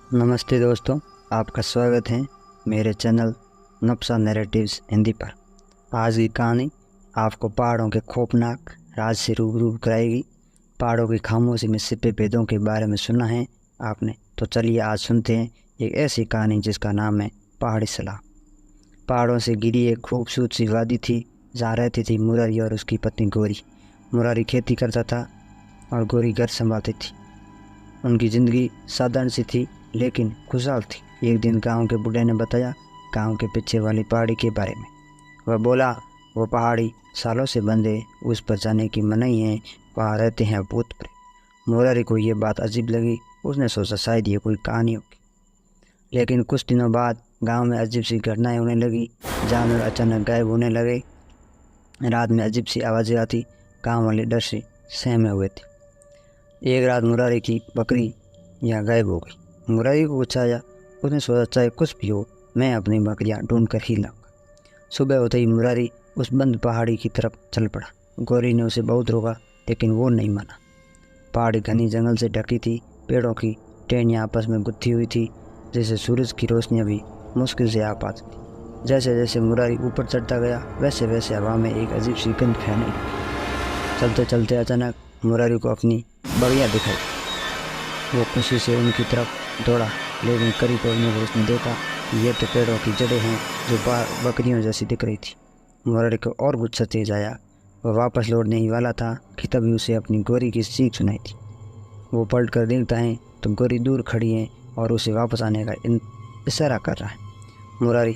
नमस्ते दोस्तों, आपका स्वागत है मेरे चैनल नब्सा नैरेटिव्स हिंदी पर। आज की कहानी आपको पहाड़ों के खौफनाक राज से रूबरू कराएगी। पहाड़ों की खामोशी में छिपे भेदों के बारे में सुना है आपने, तो चलिए आज सुनते हैं एक ऐसी कहानी जिसका नाम है पहाड़ी सलाह। पहाड़ों से घिरी एक खूबसूरत सी वादी थी जहाँ रहती थी मुरारी और उसकी पत्नी गौरी। मुरारी खेती करता था और गौरी घर संभालती थी। उनकी ज़िंदगी साधारण सी थी लेकिन खुशहाल थी। एक दिन गांव के बूढ़े ने बताया गांव के पीछे वाली पहाड़ी के बारे में। वह बोला, वो पहाड़ी सालों से बंद है, उस पर जाने की मनाही है, वहाँ रहते हैं भूत प्रेत। मुरारी को ये बात अजीब लगी। उसने सोचा शायद ये कोई कहानी होगी। लेकिन कुछ दिनों बाद गांव में अजीब सी घटनाएं होने लगी। जानवर अचानक गायब होने लगे। रात में अजीब सी आवाज़ें आती। गांव वाले डर से सहमे हुए थे। एक रात मुरारी की बकरी यहाँ गायब हो गई। मुरारी को गुस्सा आया। उसने सोचा चाहे कुछ भी हो, मैं अपनी बकरियाँ ढूंढ कर ही लाऊंगा। सुबह होते ही मुरारी उस बंद पहाड़ी की तरफ चल पड़ा। गौरी ने उसे बहुत रोका लेकिन वो नहीं माना। पहाड़ी घनी जंगल से ढकी थी। पेड़ों की टहनियाँ आपस में गुत्थी हुई थी, जैसे सूरज की रोशनी भी मुश्किल से आ पाती थी। जैसे जैसे मुरारी ऊपर चढ़ता गया वैसे वैसे हवा में एक अजीब सी गंध फैलने लगी। चलते चलते अचानक मुरारी को अपनी बकरियाँ दिखाई। वो खुशी से उनकी तरफ दौड़ा, लेकिन करीब पहुंचने पर उसने देखा कि ये तो पेड़ों की जड़ें हैं जो बकरियों जैसी दिख रही थी। मुरारी को और गुस्सा तेज आया। वह वापस लौटने ही वाला था कि तभी उसे अपनी गौरी की चीख सुनाई थी। वो पलट कर देखता है तो गौरी दूर खड़ी है और उसे वापस आने का इशारा कर रहा है। मुरारी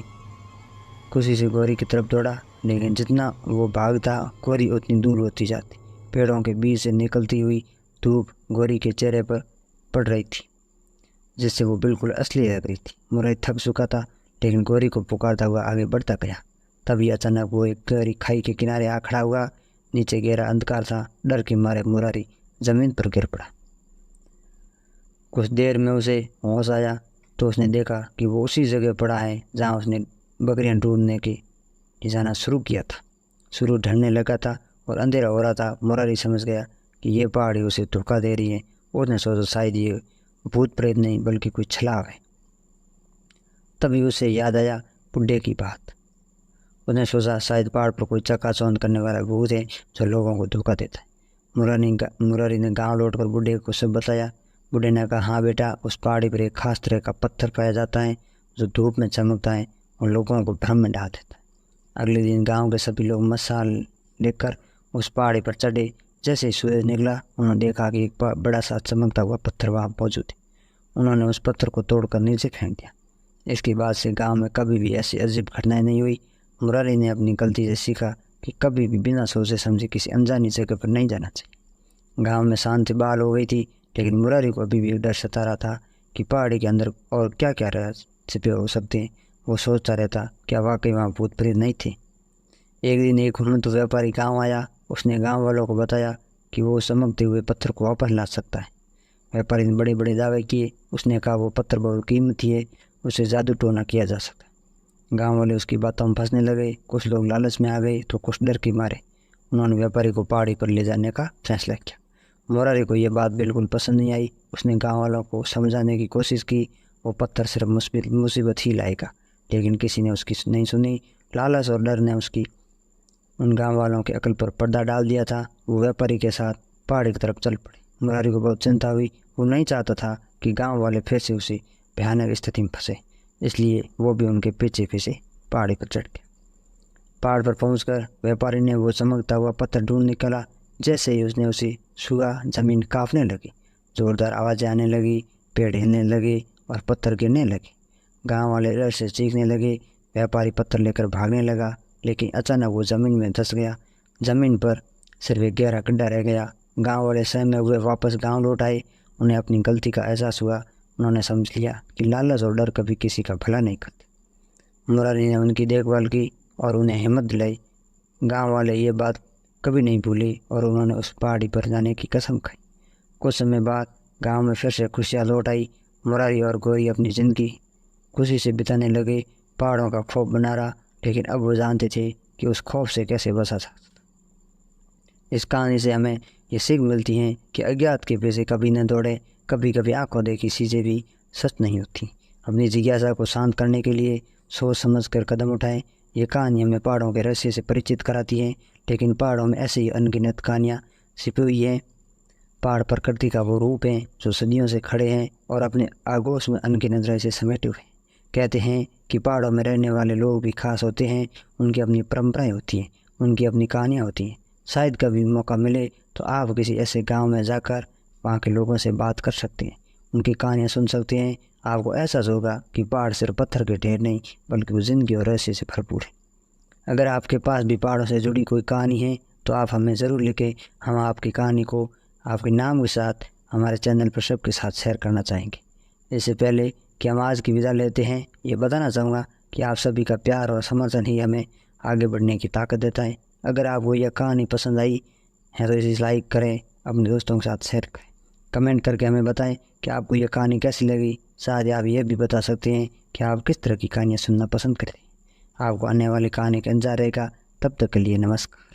खुशी से गौरी की तरफ दौड़ा, लेकिन जितना वो भागता गौरी उतनी दूर होती जाती। पेड़ों के बीच से निकलती हुई धूप गौरी के चेहरे पर पड़ रही थी, जिससे वो बिल्कुल असली लग रही थी। मुरारी थक चुका था लेकिन गौरी को पुकारता हुआ आगे बढ़ता गया। तभी अचानक वो एक गहरी खाई के किनारे आ खड़ा हुआ। नीचे गहरा अंधकार था। डर के मारे मुरारी जमीन पर गिर पड़ा। कुछ देर में उसे होश आया तो उसने देखा कि वो उसी जगह पड़ा है जहाँ उसने बकरियां ढूंढने के लिए जाना शुरू किया था। शुरू ढलने लगा था और अंधेरा हो रहा था। मुरारी समझ गया कि ये पहाड़ी उसे धोखा दे रही है। उसने सोचा शायद ये भूत प्रेत नहीं बल्कि कोई छलावा है। तभी उसे याद आया बुड्ढे की बात। उसने सोचा शायद पहाड़ पर कोई चकाचौंध करने वाला भूत है जो लोगों को धोखा देता है। मुरारी ने गांव लौटकर बुड्ढे को सब बताया। बुड्ढे ने कहा, हाँ बेटा, उस पहाड़ी पर एक खास तरह का पत्थर पाया जाता है जो धूप में चमकता है और लोगों को भ्रम में डाल देता है। अगले दिन गांव के सभी लोग मशाल लेकर उस पहाड़ी पर चढ़े। जैसे ही सूरज निकला उन्होंने देखा कि एक बड़ा सा चमकता हुआ पत्थर वहाँ मौजूद है। उन्होंने उस पत्थर को तोड़कर नीचे फेंक दिया। इसके बाद से गांव में कभी भी ऐसी अजीब घटनाएं नहीं हुई। मुरारी ने अपनी गलती से सीखा कि कभी भी बिना सोचे समझे किसी अनजानी जगह पर नहीं जाना चाहिए। गांव में शांति बहाल हो गई थी, लेकिन मुरारी को अभी भी एक डर सता रहा था कि पहाड़ी के अंदर और क्या क्या राज छिपे हो सकते हैं। वो सोचता रहता, क्या वाकई वहाँ भूत प्रेत नहीं थे। एक दिन एक हुनरमंद व्यापारी गांव आया। उसने गांव वालों को बताया कि वो चमकते हुए पत्थर को वापस ला सकता है। व्यापारी ने बड़े बड़े दावे किए। उसने कहा वो पत्थर बहुत कीमती है, उसे जादू टोना किया जा सकता है। गांव वाले उसकी बातों में फंसने लगे। कुछ लोग लालच में आ गए तो कुछ डर के मारे। उन्होंने व्यापारी को पहाड़ी पर ले जाने का फैसला किया। मुरारी को यह बात बिल्कुल पसंद नहीं आई। उसने गाँव वालों को समझाने की कोशिश की वो पत्थर सिर्फ मुसीबत ही लाएगा, लेकिन किसी ने उसकी नहीं सुनी। लालच और डर ने उन गांव वालों के अकल पर पर्दा डाल दिया था। वो व्यापारी के साथ पहाड़ी की तरफ चल पड़े। मुरारी को बहुत चिंता हुई। वो नहीं चाहता था कि गांव वाले फिर से उसी भयानक स्थिति में फंसे, इसलिए वो भी उनके पीछे पीछे पहाड़ी पर चढ़ गया। पहाड़ पर पहुंचकर व्यापारी ने वो चमकता हुआ पत्थर ढूंढ निकाला। जैसे ही उसने उसे छुआ जमीन कांपने लगी, जोरदार आवाज़ें आने लगी, पेड़ हिलने लगे और पत्थर गिरने लगे। गाँव वाले डर से चीखने लगे। व्यापारी पत्थर लेकर भागने लगा, लेकिन अचानक वो ज़मीन में धंस गया। ज़मीन पर सिर्फ एक गहरा गड्ढा रह गया। गांव वाले सहमे हुए वापस गांव लौट आए। उन्हें अपनी गलती का एहसास हुआ। उन्होंने समझ लिया कि लालच और डर कभी किसी का भला नहीं करते। मुरारी ने उनकी देखभाल की और उन्हें हिम्मत दिलाई। गांव वाले ये बात कभी नहीं भूली और उन्होंने उस पहाड़ी पर जाने की कसम खाई। कुछ समय बाद गांव में फिर से खुशियाँ लौट आई। मुरारी और गौरी अपनी ज़िंदगी खुशी से बिताने लगे। पहाड़ों का खौफ बना रहा, लेकिन अब वो जानते थे कि उस खौफ से कैसे बचा जा सकता। इस कहानी से हमें ये सीख मिलती है कि अज्ञात के पीछे कभी न दौड़े। कभी कभी आंखों देखी चीज़ें भी सच नहीं होती। अपनी जिज्ञासा को शांत करने के लिए सोच समझ कर कदम उठाएं। ये कहानी हमें पहाड़ों के रहस्य से परिचित कराती है, लेकिन पहाड़ों में ऐसी ही अनगिनत कहानियाँ छिपी हुई हैं। पहाड़ प्रकृति का वो रूप है जो सदियों से खड़े हैं और अपने आगोश में अनगिनत रहस्य समेटे हुए हैं। कहते हैं कि पहाड़ों में रहने वाले लोग भी खास होते हैं, उनकी अपनी परंपराएं होती हैं, उनकी अपनी कहानियाँ होती हैं। शायद कभी मौका मिले तो आप किसी ऐसे गांव में जाकर वहाँ के लोगों से बात कर सकते हैं, उनकी कहानियाँ सुन सकते हैं। आपको एहसास होगा कि पहाड़ सिर्फ पत्थर के ढेर नहीं, बल्कि वो जिंदगी और रहस्य से भरपूर है। अगर आपके पास भी पहाड़ों से जुड़ी कोई कहानी है तो आप हमें ज़रूर लिखें। हम आपकी कहानी को आपके नाम के साथ हमारे चैनल पर सबके साथ शेयर करना चाहेंगे। इससे पहले कि हम आज की विदा लेते हैं, ये बताना चाहूँगा कि आप सभी का प्यार और समर्थन ही हमें आगे बढ़ने की ताकत देता है। अगर आपको यह कहानी पसंद आई है तो इसे लाइक करें, अपने दोस्तों के साथ शेयर करें, कमेंट करके हमें बताएं कि आपको यह कहानी कैसी लगी। साथ ही आप यह भी बता सकते हैं कि आप किस तरह की कहानियाँ सुनना पसंद करते हैं। आपको आने वाली कहानी का इंतजार रहेगा। तब तक के लिए नमस्कार।